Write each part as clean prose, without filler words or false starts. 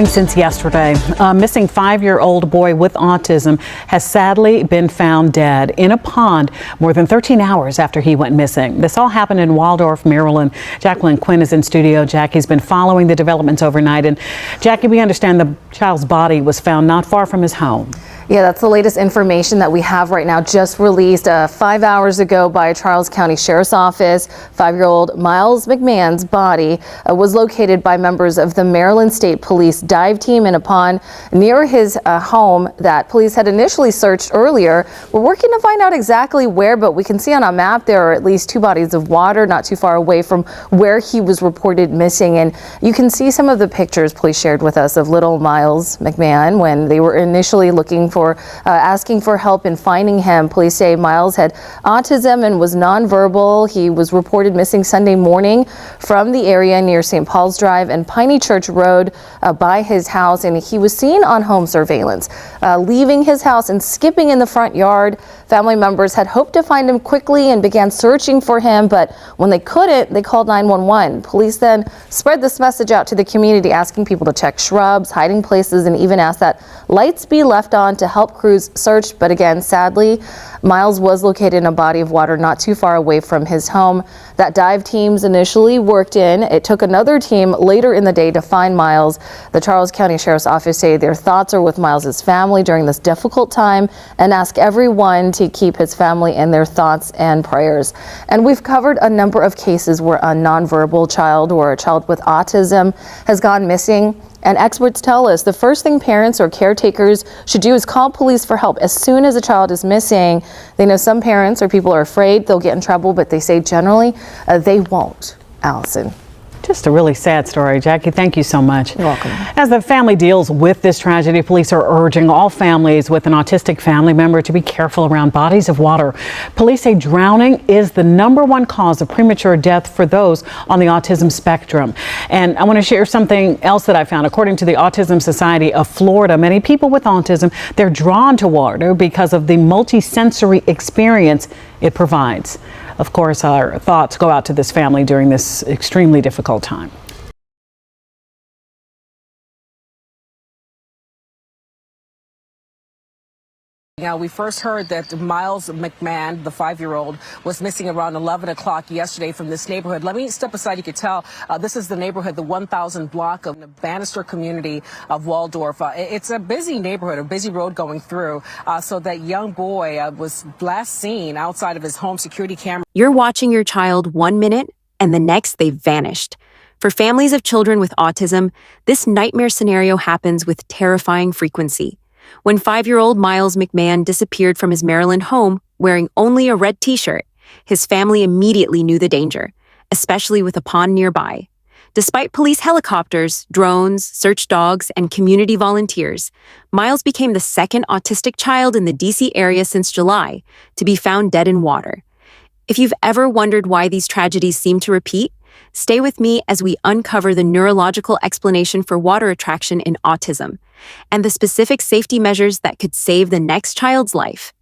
Since yesterday, a missing 5-year-old boy with autism has sadly been found dead in a pond more than 13 hours after he went missing. This all happened in Waldorf, Maryland. Jacqueline Quinn is in studio. Jackie's been following the developments overnight. And Jackie, we understand the child's body was found not far from his home. Yeah, that's the latest information that we have right now, just released 5 hours ago by Charles County Sheriff's Office. 5-year-old Miles McMahon's body was located by members of the Maryland State Police dive team in a pond near his home that police had initially searched earlier. We're working to find out exactly where, but we can see on a map there are at least 2 bodies of water not too far away from where he was reported missing. And you can see some of the pictures police shared with us of little Miles McMahon when they were initially looking for asking for help in finding him. Police say Miles had autism and was nonverbal. He was reported missing Sunday morning from the area near St. Paul's Drive and Piney Church Road by his house, and he was seen on home surveillance leaving his house and skipping in the front yard. Family members had hoped to find him quickly and began searching for him, but when they couldn't, they called 911. Police then spread this message out to the community, asking people to check shrubs, hiding places, and even asked that lights be left on to help crews search. But again, sadly, Miles was located in a body of water not too far away from his home that dive teams initially worked in. It took another team later in the day to find Miles. The Charles County Sheriff's Office say their thoughts are with Miles's family during this difficult time and ask everyone to keep his family in their thoughts and prayers. And we've covered a number of cases where a nonverbal child or a child with autism has gone missing. And experts tell us the first thing parents or caretakers should do is call police for help as soon as a child is missing. They know some parents or people are afraid they'll get in trouble, but they say generally they won't. Allison. Just a really sad story. Jackie, thank you so much. You're welcome. As the family deals with this tragedy, police are urging all families with an autistic family member to be careful around bodies of water. Police say drowning is the #1 cause of premature death for those on the autism spectrum. And I want to share something else that I found. According to the Autism Society of Florida, many people with autism, they're drawn to water because of the multisensory experience it provides. Of course, our thoughts go out to this family during this extremely difficult time. Now, we first heard that Miles McMahon, the 5-year-old, was missing around 11 o'clock yesterday from this neighborhood. Let me step aside. You could tell this is the neighborhood, the 1000 block of the Bannister community of Waldorf. It's a busy neighborhood, a busy road going through. So that young boy was last seen outside of his home. Security camera. You're watching your child 1 minute and the next they've vanished. For families of children with autism, this nightmare scenario happens with terrifying frequency. When 5-year-old Miles McMahon disappeared from his Maryland home wearing only a red t-shirt, his family immediately knew the danger, especially with a pond nearby. Despite police helicopters, drones, search dogs, and community volunteers, Miles became the second autistic child in the D.C. area since July to be found dead in water. If you've ever wondered why these tragedies seem to repeat, stay with me as we uncover the neurological explanation for water attraction in autism and the specific safety measures that could save the next child's life.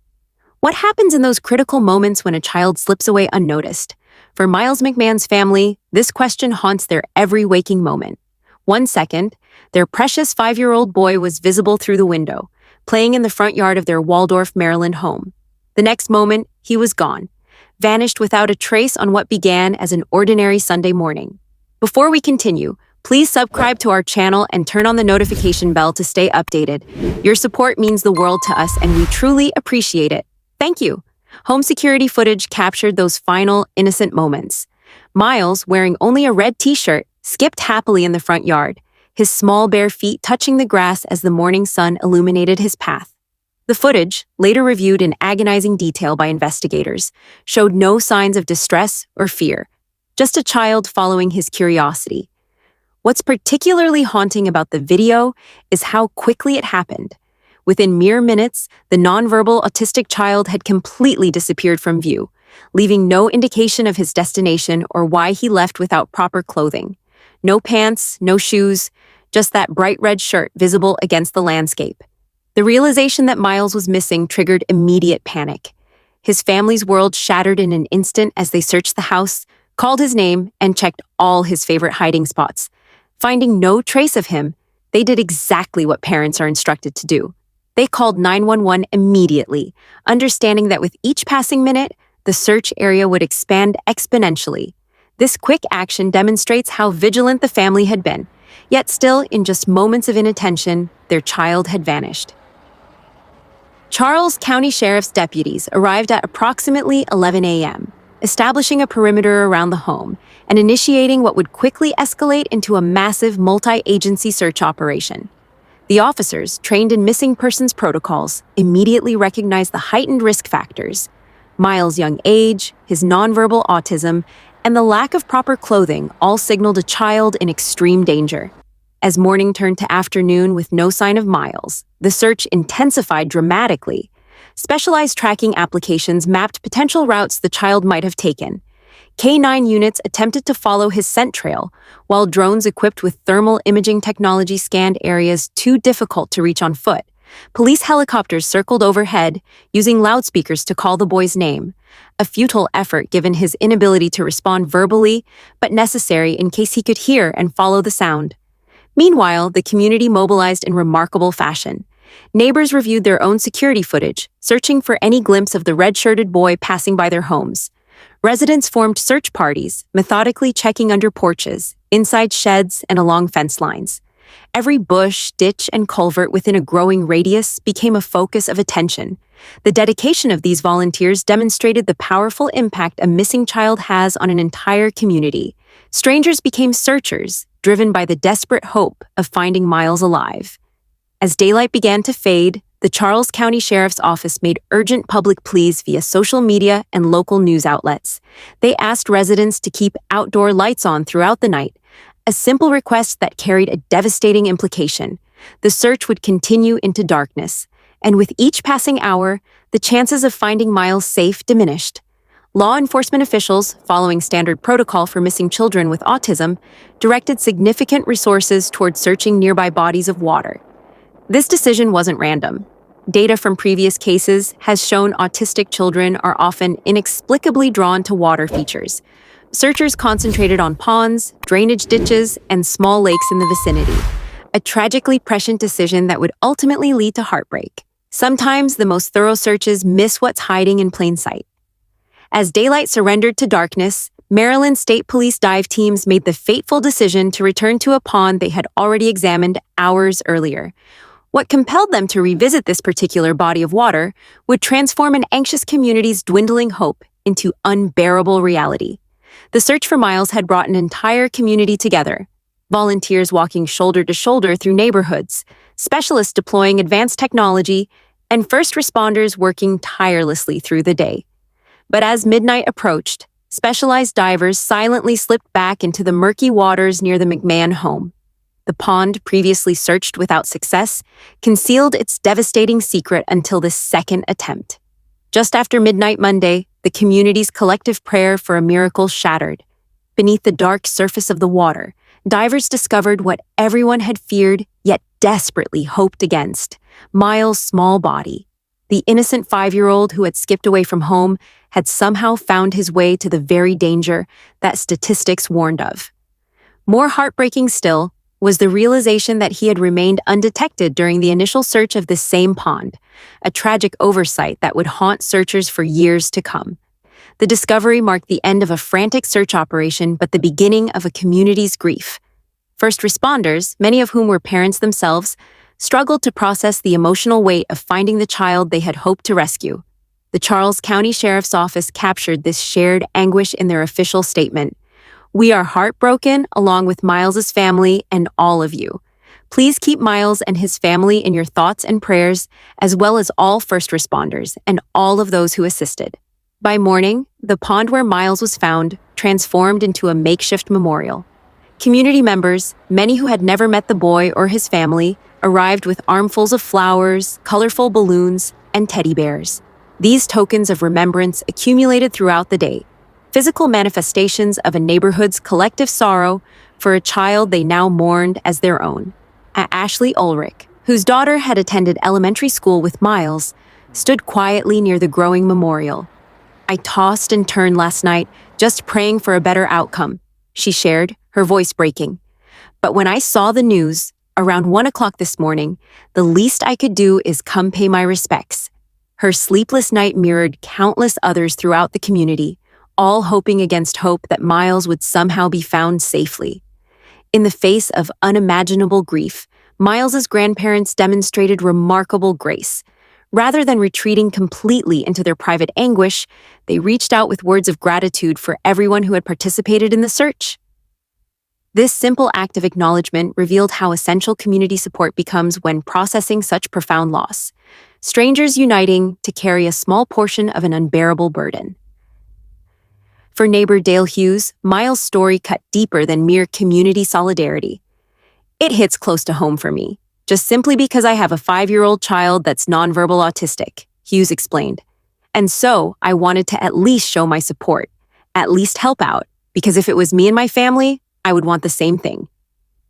What happens in those critical moments when a child slips away unnoticed? For Miles McMahon's family, this question haunts their every waking moment. 1 second, their precious 5-year-old boy was visible through the window, playing in the front yard of their Waldorf, Maryland home. The next moment, he was gone, vanished without a trace on what began as an ordinary Sunday morning. Before we continue, please subscribe to our channel and turn on the notification bell to stay updated. Your support means the world to us, and we truly appreciate it. Thank you. Home security footage captured those final, innocent moments. Miles, wearing only a red t-shirt, skipped happily in the front yard, his small bare feet touching the grass as the morning sun illuminated his path. The footage, later reviewed in agonizing detail by investigators, showed no signs of distress or fear, just a child following his curiosity. What's particularly haunting about the video is how quickly it happened. Within mere minutes, the nonverbal autistic child had completely disappeared from view, leaving no indication of his destination or why he left without proper clothing. No pants, no shoes, just that bright red shirt visible against the landscape. The realization that Miles was missing triggered immediate panic. His family's world shattered in an instant as they searched the house, called his name, and checked all his favorite hiding spots. Finding no trace of him, they did exactly what parents are instructed to do. They called 911 immediately, understanding that with each passing minute, the search area would expand exponentially. This quick action demonstrates how vigilant the family had been, yet still, in just moments of inattention, their child had vanished. Charles County Sheriff's deputies arrived at approximately 11 a.m., establishing a perimeter around the home and initiating what would quickly escalate into a massive multi-agency search operation. The officers, trained in missing persons protocols, immediately recognized the heightened risk factors: Miles' young age, his nonverbal autism, and the lack of proper clothing all signaled a child in extreme danger. As morning turned to afternoon with no sign of Miles, the search intensified dramatically. Specialized tracking applications mapped potential routes the child might have taken. K-9 units attempted to follow his scent trail, while drones equipped with thermal imaging technology scanned areas too difficult to reach on foot. Police helicopters circled overhead, using loudspeakers to call the boy's name, a futile effort given his inability to respond verbally, but necessary in case he could hear and follow the sound. Meanwhile, the community mobilized in remarkable fashion. Neighbors reviewed their own security footage, searching for any glimpse of the red-shirted boy passing by their homes. Residents formed search parties, methodically checking under porches, inside sheds, and along fence lines. Every bush, ditch, and culvert within a growing radius became a focus of attention. The dedication of these volunteers demonstrated the powerful impact a missing child has on an entire community. Strangers became searchers, driven by the desperate hope of finding Miles alive. As daylight began to fade, the Charles County Sheriff's Office made urgent public pleas via social media and local news outlets. They asked residents to keep outdoor lights on throughout the night, a simple request that carried a devastating implication. The search would continue into darkness, and with each passing hour, the chances of finding Miles safe diminished. Law enforcement officials, following standard protocol for missing children with autism, directed significant resources toward searching nearby bodies of water. This decision wasn't random. Data from previous cases has shown autistic children are often inexplicably drawn to water features. Searchers concentrated on ponds, drainage ditches, and small lakes in the vicinity, a tragically prescient decision that would ultimately lead to heartbreak. Sometimes the most thorough searches miss what's hiding in plain sight. As daylight surrendered to darkness, Maryland State Police dive teams made the fateful decision to return to a pond they had already examined hours earlier. What compelled them to revisit this particular body of water would transform an anxious community's dwindling hope into unbearable reality. The search for Miles had brought an entire community together, volunteers walking shoulder to shoulder through neighborhoods, specialists deploying advanced technology, and first responders working tirelessly through the day. But as midnight approached, specialized divers silently slipped back into the murky waters near the McMahon home. The pond, previously searched without success, concealed its devastating secret until this second attempt. Just after midnight Monday, the community's collective prayer for a miracle shattered. Beneath the dark surface of the water, divers discovered what everyone had feared yet desperately hoped against: Miles' small body. The innocent 5-year-old who had skipped away from home had somehow found his way to the very danger that statistics warned of. More heartbreaking still was the realization that he had remained undetected during the initial search of this same pond, a tragic oversight that would haunt searchers for years to come. The discovery marked the end of a frantic search operation, but the beginning of a community's grief. First responders, many of whom were parents themselves, struggled to process the emotional weight of finding the child they had hoped to rescue. The Charles County Sheriff's Office captured this shared anguish in their official statement. "We are heartbroken along with Miles's family and all of you. Please keep Miles and his family in your thoughts and prayers, as well as all first responders and all of those who assisted." By morning, the pond where Miles was found transformed into a makeshift memorial. Community members, many who had never met the boy or his family, arrived with armfuls of flowers, colorful balloons, and teddy bears. These tokens of remembrance accumulated throughout the day, physical manifestations of a neighborhood's collective sorrow for a child they now mourned as their own. Ashley Ulrich, whose daughter had attended elementary school with Miles, stood quietly near the growing memorial. "I tossed and turned last night, just praying for a better outcome," she shared, her voice breaking. "But when I saw the news, around 1 o'clock this morning, the least I could do is come pay my respects. Her sleepless night mirrored countless others throughout the community, all hoping against hope that Miles would somehow be found safely. In the face of unimaginable grief, Miles's grandparents demonstrated remarkable grace. Rather than retreating completely into their private anguish, they reached out with words of gratitude for everyone who had participated in the search. This simple act of acknowledgement revealed how essential community support becomes when processing such profound loss, strangers uniting to carry a small portion of an unbearable burden. For neighbor Dale Hughes, Miles' story cut deeper than mere community solidarity. It hits close to home for me, just simply because I have a 5-year-old child that's nonverbal autistic, Hughes explained. And so, I wanted to at least show my support, at least help out, because if it was me and my family, I would want the same thing.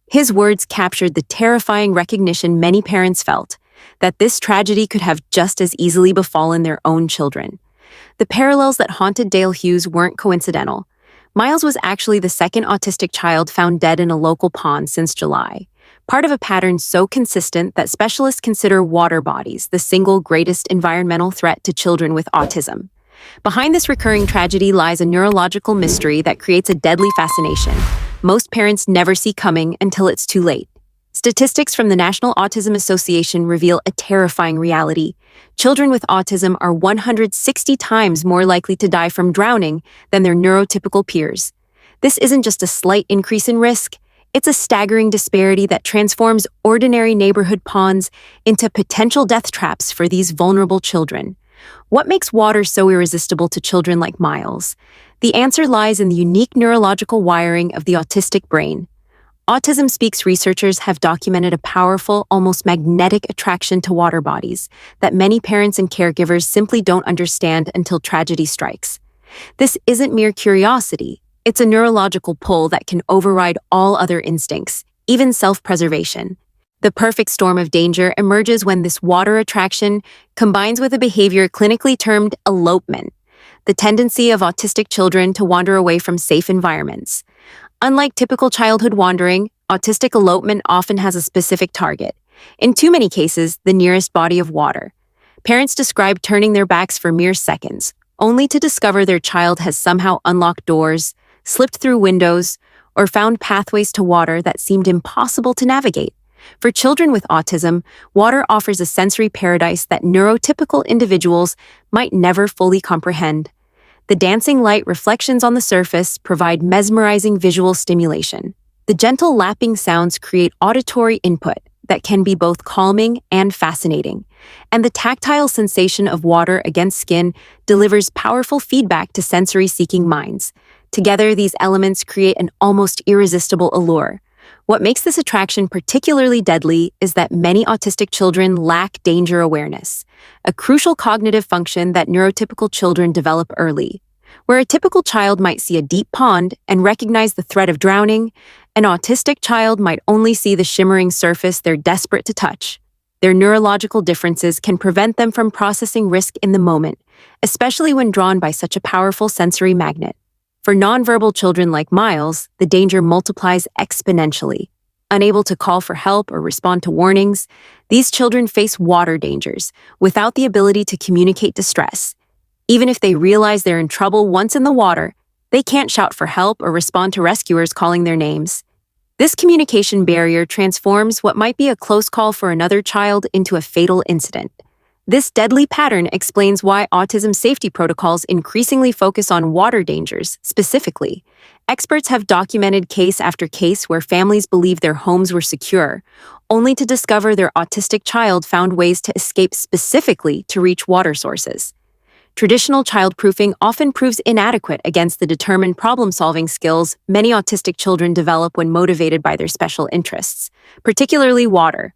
His words captured the terrifying recognition many parents felt, that this tragedy could have just as easily befallen their own children. The parallels that haunted Dale Hughes weren't coincidental. Miles was actually the second autistic child found dead in a local pond since July, part of a pattern so consistent that specialists consider water bodies the single greatest environmental threat to children with autism. Behind this recurring tragedy lies a neurological mystery that creates a deadly fascination most parents never see coming until it's too late. Statistics from the National Autism Association reveal a terrifying reality. Children with autism are 160 times more likely to die from drowning than their neurotypical peers. This isn't just a slight increase in risk, it's a staggering disparity that transforms ordinary neighborhood ponds into potential death traps for these vulnerable children. What makes water so irresistible to children like Miles? The answer lies in the unique neurological wiring of the autistic brain. Autism Speaks researchers have documented a powerful, almost magnetic attraction to water bodies that many parents and caregivers simply don't understand until tragedy strikes. This isn't mere curiosity, it's a neurological pull that can override all other instincts, even self-preservation. The perfect storm of danger emerges when this water attraction combines with a behavior clinically termed elopement, the tendency of autistic children to wander away from safe environments. Unlike typical childhood wandering, autistic elopement often has a specific target. In too many cases, the nearest body of water. Parents describe turning their backs for mere seconds, only to discover their child has somehow unlocked doors, slipped through windows, or found pathways to water that seemed impossible to navigate. For children with autism, water offers a sensory paradise that neurotypical individuals might never fully comprehend. The dancing light reflections on the surface provide mesmerizing visual stimulation. The gentle lapping sounds create auditory input that can be both calming and fascinating. And the tactile sensation of water against skin delivers powerful feedback to sensory-seeking minds. Together, these elements create an almost irresistible allure. What makes this attraction particularly deadly is that many autistic children lack danger awareness, a crucial cognitive function that neurotypical children develop early. Where a typical child might see a deep pond and recognize the threat of drowning, an autistic child might only see the shimmering surface they're desperate to touch. Their neurological differences can prevent them from processing risk in the moment, especially when drawn by such a powerful sensory magnet. For nonverbal children like Miles, the danger multiplies exponentially. Unable to call for help or respond to warnings, these children face water dangers without the ability to communicate distress. Even if they realize they're in trouble once in the water, they can't shout for help or respond to rescuers calling their names. This communication barrier transforms what might be a close call for another child into a fatal incident. This deadly pattern explains why autism safety protocols increasingly focus on water dangers specifically. Experts have documented case after case where families believed their homes were secure, only to discover their autistic child found ways to escape specifically to reach water sources. Traditional childproofing often proves inadequate against the determined problem-solving skills many autistic children develop when motivated by their special interests, particularly water.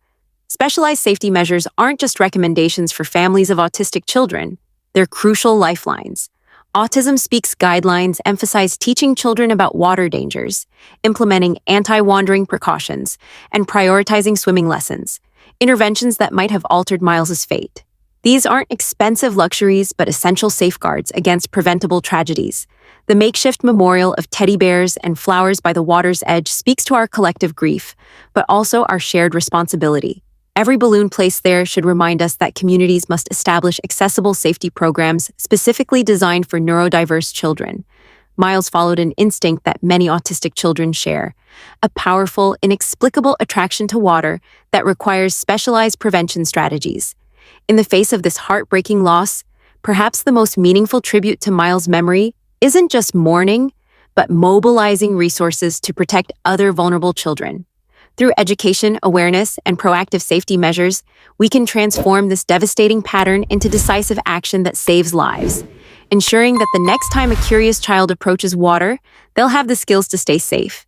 Specialized safety measures aren't just recommendations for families of autistic children, they're crucial lifelines. Autism Speaks guidelines emphasize teaching children about water dangers, implementing anti-wandering precautions, and prioritizing swimming lessons, interventions that might have altered Miles's fate. These aren't expensive luxuries, but essential safeguards against preventable tragedies. The makeshift memorial of teddy bears and flowers by the water's edge speaks to our collective grief, but also our shared responsibility. Every balloon placed there should remind us that communities must establish accessible safety programs specifically designed for neurodiverse children. Miles followed an instinct that many autistic children share, a powerful, inexplicable attraction to water that requires specialized prevention strategies. In the face of this heartbreaking loss, perhaps the most meaningful tribute to Miles' memory isn't just mourning, but mobilizing resources to protect other vulnerable children. Through education, awareness, and proactive safety measures, we can transform this devastating pattern into decisive action that saves lives, ensuring that the next time a curious child approaches water, they'll have the skills to stay safe.